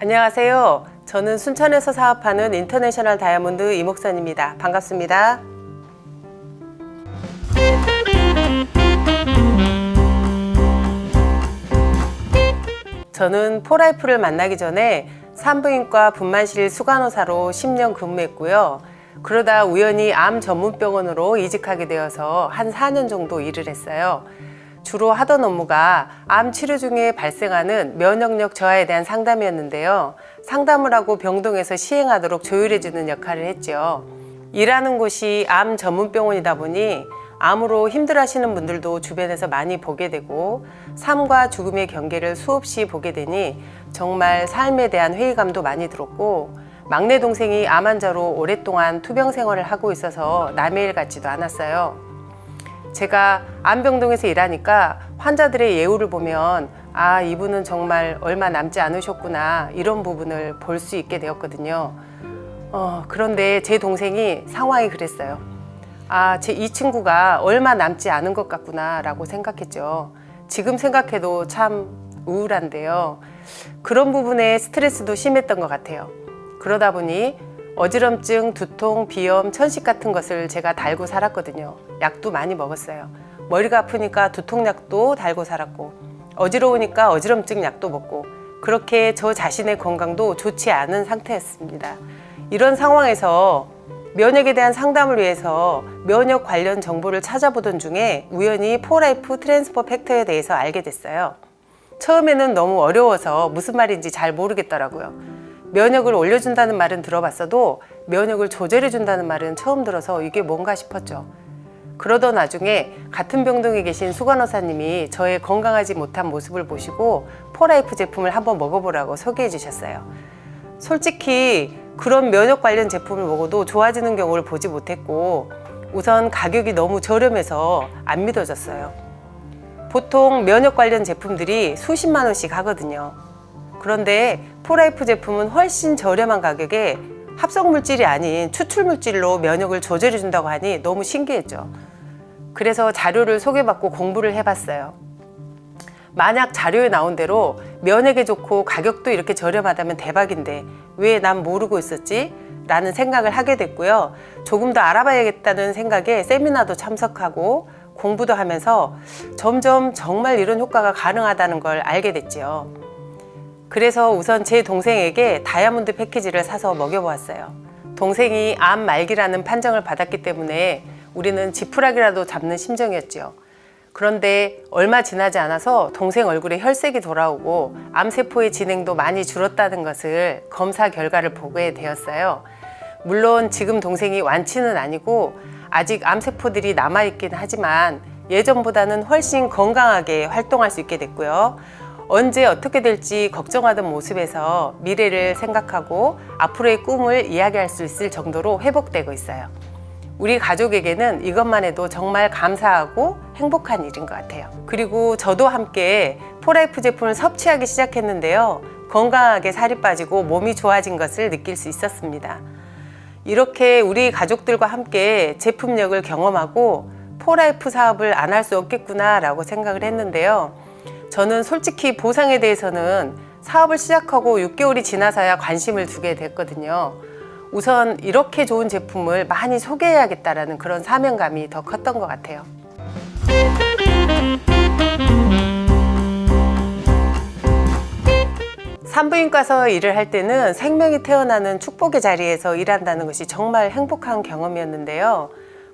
안녕하세요. 저는 순천에서 사업하는 인터내셔널 다이아몬드 이목선입니다. 반갑습니다. 저는 포라이프를 만나기 전에 산부인과 분만실 수간호사로 10년 근무했고요. 그러다 우연히 암 전문병원으로 이직하게 되어서 한 4년 정도 일을 했어요. 주로 하던 업무가 암 치료 중에 발생하는 면역력 저하에 대한 상담이었는데요. 상담을 하고 병동에서 시행하도록 조율해주는 역할을 했죠. 일하는 곳이 암 전문병원이다 보니 암으로 힘들어하시는 분들도 주변에서 많이 보게 되고 삶과 죽음의 경계를 수없이 보게 되니 정말 삶에 대한 회의감도 많이 들었고, 막내 동생이 암 환자로 오랫동안 투병 생활을 하고 있어서 남의 일 같지도 않았어요. 제가 암병동에서 일하니까 환자들의 예우를 보면 이분은 정말 얼마 남지 않으셨구나, 이런 부분을 볼 수 있게 되었거든요. 그런데 제 동생이 상황이 그랬어요. 이 친구가 얼마 남지 않은 것 같구나 라고 생각했죠. 지금 생각해도 참 우울한데요. 그런 부분에 스트레스도 심했던 것 같아요. 그러다 보니 어지럼증, 두통, 비염, 천식 같은 것을 제가 달고 살았거든요. 약도 많이 먹었어요. 머리가 아프니까 두통약도 달고 살았고, 어지러우니까 어지럼증 약도 먹고, 그렇게 저 자신의 건강도 좋지 않은 상태였습니다. 이런 상황에서 면역에 대한 상담을 위해서 면역 관련 정보를 찾아보던 중에 우연히 포라이프 트랜스퍼 팩터에 대해서 알게 됐어요. 처음에는 너무 어려워서 무슨 말인지 잘 모르겠더라고요. 면역을 올려준다는 말은 들어봤어도 면역을 조절해준다는 말은 처음 들어서 이게 뭔가 싶었죠. 그러던 와중에 같은 병동에 계신 수간호사님이 저의 건강하지 못한 모습을 보시고 포라이프 제품을 한번 먹어보라고 소개해 주셨어요. 솔직히 그런 면역 관련 제품을 먹어도 좋아지는 경우를 보지 못했고, 우선 가격이 너무 저렴해서 안 믿어졌어요. 보통 면역 관련 제품들이 수십만 원씩 하거든요. 그런데 포라이프 제품은 훨씬 저렴한 가격에 합성물질이 아닌 추출물질로 면역을 조절해 준다고 하니 너무 신기했죠. 그래서 자료를 소개받고 공부를 해봤어요. 만약 자료에 나온 대로 면역에 좋고 가격도 이렇게 저렴하다면 대박인데 왜 난 모르고 있었지? 라는 생각을 하게 됐고요. 조금 더 알아봐야겠다는 생각에 세미나도 참석하고 공부도 하면서 점점 정말 이런 효과가 가능하다는 걸 알게 됐지요. 그래서 우선 제 동생에게 다이아몬드 패키지를 사서 먹여보았어요. 동생이 암 말기라는 판정을 받았기 때문에 우리는 지푸라기라도 잡는 심정이었죠. 그런데 얼마 지나지 않아서 동생 얼굴에 혈색이 돌아오고 암세포의 진행도 많이 줄었다는 것을 검사 결과를 보게 되었어요. 물론 지금 동생이 완치는 아니고 아직 암세포들이 남아있긴 하지만 예전보다는 훨씬 건강하게 활동할 수 있게 됐고요. 언제 어떻게 될지 걱정하던 모습에서 미래를 생각하고 앞으로의 꿈을 이야기할 수 있을 정도로 회복되고 있어요. 우리 가족에게는 이것만 해도 정말 감사하고 행복한 일인 것 같아요. 그리고 저도 함께 포라이프 제품을 섭취하기 시작했는데요. 건강하게 살이 빠지고 몸이 좋아진 것을 느낄 수 있었습니다. 이렇게 우리 가족들과 함께 제품력을 경험하고 포라이프 사업을 안 할 수 없겠구나 라고 생각을 했는데요. 저는 솔직히 보상에 대해서는 사업을 시작하고 6개월이 지나서야 관심을 두게 됐거든요. 우선 이렇게 좋은 제품을 많이 소개해야겠다라는 그런 사명감이 더 컸던 것 같아요. 산부인과에서 일을 할 때는 생명이 태어나는 축복의 자리에서 일한다는 것이 정말 행복한 경험이었는데요.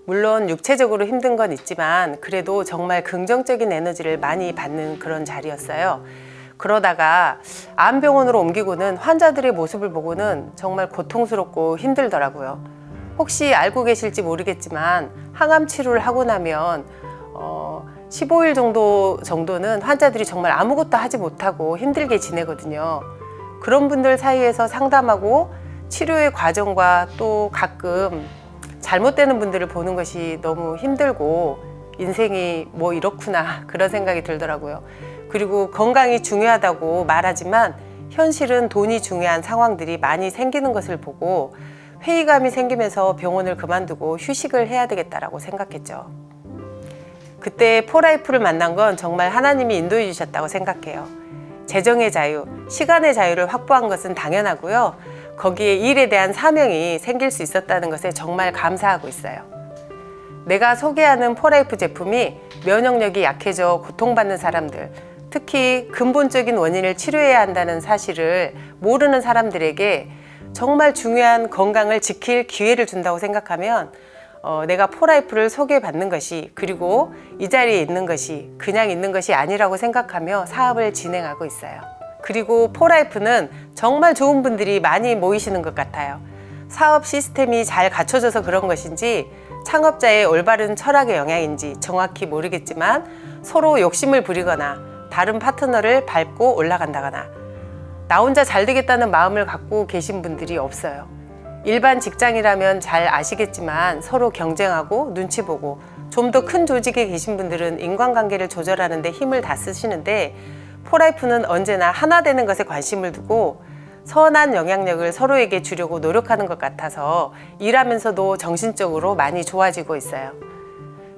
물론 육체적으로 힘든 건 있지만 그래도 정말 긍정적인 에너지를 많이 받는 그런 자리였어요. 그러다가 암병원으로 옮기고는 환자들의 모습을 보고는 정말 고통스럽고 힘들더라고요. 혹시 알고 계실지 모르겠지만 항암 치료를 하고 나면 15일 정도는 환자들이 정말 아무것도 하지 못하고 힘들게 지내거든요. 그런 분들 사이에서 상담하고 치료의 과정과 또 가끔 잘못되는 분들을 보는 것이 너무 힘들고 인생이 뭐 이렇구나, 그런 생각이 들더라고요. 그리고 건강이 중요하다고 말하지만 현실은 돈이 중요한 상황들이 많이 생기는 것을 보고 회의감이 생기면서 병원을 그만두고 휴식을 해야 되겠다라고 생각했죠. 그때 포라이프를 만난 건 정말 하나님이 인도해 주셨다고 생각해요. 재정의 자유, 시간의 자유를 확보한 것은 당연하고요. 거기에 일에 대한 사명이 생길 수 있었다는 것에 정말 감사하고 있어요. 내가 소개하는 포라이프 제품이 면역력이 약해져 고통받는 사람들, 특히 근본적인 원인을 치료해야 한다는 사실을 모르는 사람들에게 정말 중요한 건강을 지킬 기회를 준다고 생각하면 내가 포라이프를 소개받는 것이, 그리고 이 자리에 있는 것이 그냥 있는 것이 아니라고 생각하며 사업을 진행하고 있어요. 그리고 포라이프는 정말 좋은 분들이 많이 모이시는 것 같아요. 사업 시스템이 잘 갖춰져서 그런 것인지 창업자의 올바른 철학의 영향인지 정확히 모르겠지만 서로 욕심을 부리거나 다른 파트너를 밟고 올라간다거나 나 혼자 잘 되겠다는 마음을 갖고 계신 분들이 없어요. 일반 직장이라면 잘 아시겠지만 서로 경쟁하고 눈치 보고 좀 더 큰 조직에 계신 분들은 인간관계를 조절하는 데 힘을 다 쓰시는데 포라이프는 언제나 하나 되는 것에 관심을 두고 선한 영향력을 서로에게 주려고 노력하는 것 같아서 일하면서도 정신적으로 많이 좋아지고 있어요.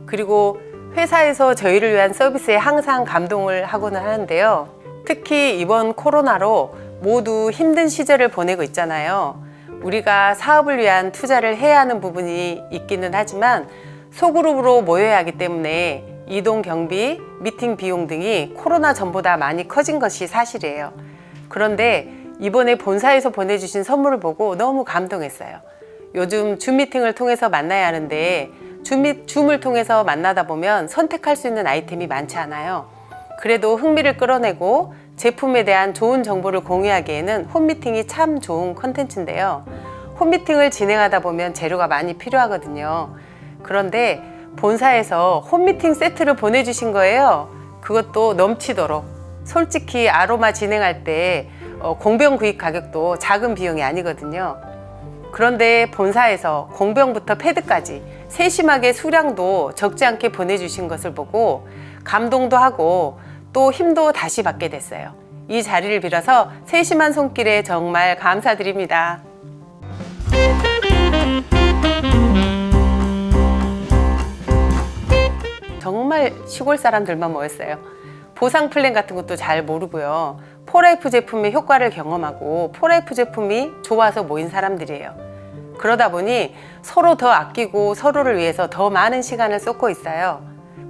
그리고 회사에서 저희를 위한 서비스에 항상 감동을 하고는 하는데요. 특히 이번 코로나로 모두 힘든 시절을 보내고 있잖아요. 우리가 사업을 위한 투자를 해야 하는 부분이 있기는 하지만 소그룹으로 모여야 하기 때문에 이동 경비, 미팅 비용 등이 코로나 전보다 많이 커진 것이 사실이에요. 그런데 이번에 본사에서 보내주신 선물을 보고 너무 감동했어요. 요즘 줌 미팅을 통해서 만나야 하는데 줌을 통해서 만나다 보면 선택할 수 있는 아이템이 많지 않아요. 그래도 흥미를 끌어내고 제품에 대한 좋은 정보를 공유하기에는 홈미팅이 참 좋은 컨텐츠인데요. 홈미팅을 진행하다 보면 재료가 많이 필요하거든요. 그런데 본사에서 홈미팅 세트를 보내주신 거예요. 그것도 넘치도록. 솔직히 아로마 진행할 때 공병 구입 가격도 작은 비용이 아니거든요. 그런데 본사에서 공병부터 패드까지 세심하게 수량도 적지 않게 보내주신 것을 보고 감동도 하고 또 힘도 다시 받게 됐어요. 이 자리를 빌어서 세심한 손길에 정말 감사드립니다. 정말 시골 사람들만 모였어요. 보상 플랜 같은 것도 잘 모르고요. 포라이프 제품의 효과를 경험하고 포라이프 제품이 좋아서 모인 사람들이에요. 그러다 보니 서로 더 아끼고 서로를 위해서 더 많은 시간을 쏟고 있어요.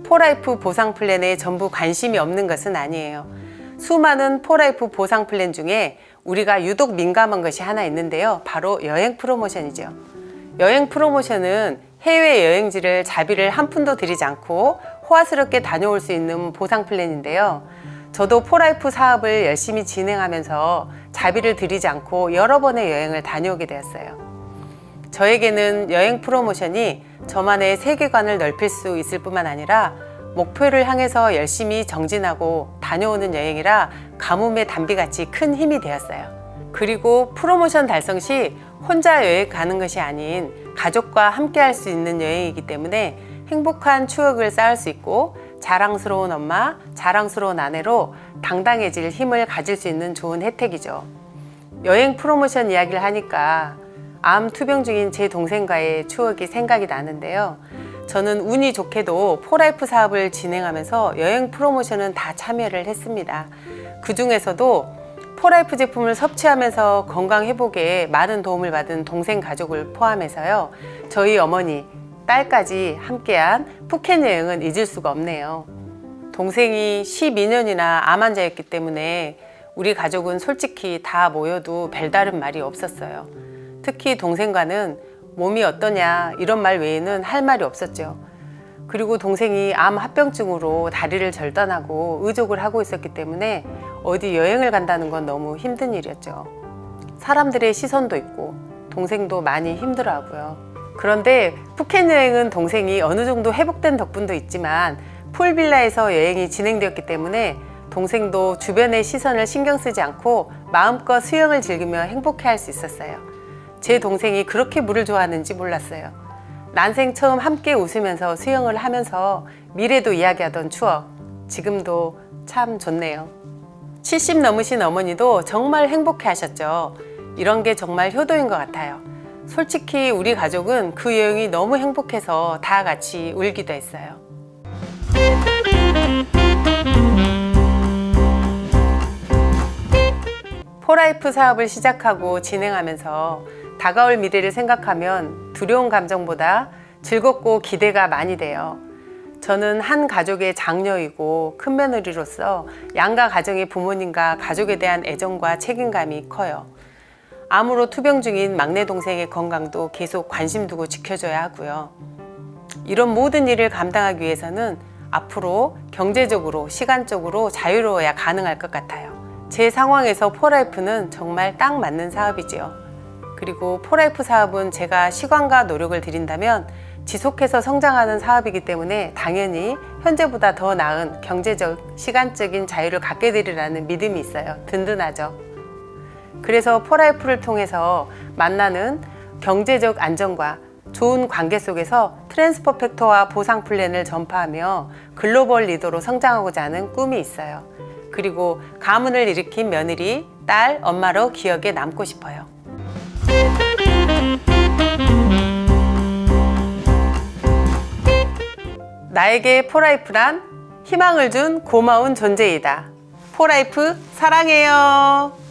포라이프 보상 플랜에 전부 관심이 없는 것은 아니에요. 수많은 포라이프 보상 플랜 중에 우리가 유독 민감한 것이 하나 있는데요. 바로 여행 프로모션이죠. 여행 프로모션은 해외 여행지를 자비를 한 푼도 들이지 않고 호화스럽게 다녀올 수 있는 보상 플랜인데요. 저도 포라이프 사업을 열심히 진행하면서 자비를 들이지 않고 여러 번의 여행을 다녀오게 되었어요. 저에게는 여행 프로모션이 저만의 세계관을 넓힐 수 있을 뿐만 아니라 목표를 향해서 열심히 정진하고 다녀오는 여행이라 가뭄의 단비같이 큰 힘이 되었어요. 그리고 프로모션 달성 시 혼자 여행 가는 것이 아닌 가족과 함께 할 수 있는 여행이기 때문에 행복한 추억을 쌓을 수 있고 자랑스러운 엄마, 자랑스러운 아내로 당당해질 힘을 가질 수 있는 좋은 혜택이죠. 여행 프로모션 이야기를 하니까 암 투병 중인 제 동생과의 추억이 생각이 나는데요. 저는 운이 좋게도 포라이프 사업을 진행하면서 여행 프로모션은 다 참여를 했습니다. 그 중에서도 포라이프 제품을 섭취하면서 건강 회복에 많은 도움을 받은 동생 가족을 포함해서요. 저희 어머니, 딸까지 함께한 푸켓 여행은 잊을 수가 없네요. 동생이 12년이나 암 환자였기 때문에 우리 가족은 솔직히 다 모여도 별다른 말이 없었어요. 특히 동생과는 몸이 어떠냐 이런 말 외에는 할 말이 없었죠. 그리고 동생이 암 합병증으로 다리를 절단하고 의족을 하고 있었기 때문에 어디 여행을 간다는 건 너무 힘든 일이었죠. 사람들의 시선도 있고 동생도 많이 힘들어하고요. 그런데 푸켓 여행은 동생이 어느 정도 회복된 덕분도 있지만 풀빌라에서 여행이 진행되었기 때문에 동생도 주변의 시선을 신경 쓰지 않고 마음껏 수영을 즐기며 행복해할 수 있었어요. 제 동생이 그렇게 물을 좋아하는지 몰랐어요. 난생 처음 함께 웃으면서 수영을 하면서 미래도 이야기하던 추억, 지금도 참 좋네요. 70 넘으신 어머니도 정말 행복해 하셨죠. 이런 게 정말 효도인 것 같아요. 솔직히 우리 가족은 그 여행이 너무 행복해서 다 같이 울기도 했어요. 포라이프 사업을 시작하고 진행하면서 다가올 미래를 생각하면 두려운 감정보다 즐겁고 기대가 많이 돼요. 저는 한 가족의 장녀이고 큰며느리로서 양가 가정의 부모님과 가족에 대한 애정과 책임감이 커요. 암으로 투병 중인 막내 동생의 건강도 계속 관심 두고 지켜줘야 하고요. 이런 모든 일을 감당하기 위해서는 앞으로 경제적으로, 시간적으로 자유로워야 가능할 것 같아요. 제 상황에서 포라이프는 정말 딱 맞는 사업이지요. 그리고 포라이프 사업은 제가 시간과 노력을 들인다면 지속해서 성장하는 사업이기 때문에 당연히 현재보다 더 나은 경제적, 시간적인 자유를 갖게 되리라는 믿음이 있어요. 든든하죠. 그래서 포라이프를 통해서 만나는 경제적 안정과 좋은 관계 속에서 트랜스퍼 팩터와 보상 플랜을 전파하며 글로벌 리더로 성장하고자 하는 꿈이 있어요. 그리고 가문을 일으킨 며느리, 딸, 엄마로 기억에 남고 싶어요. 나에게 포라이프란 희망을 준 고마운 존재이다. 포라이프 사랑해요.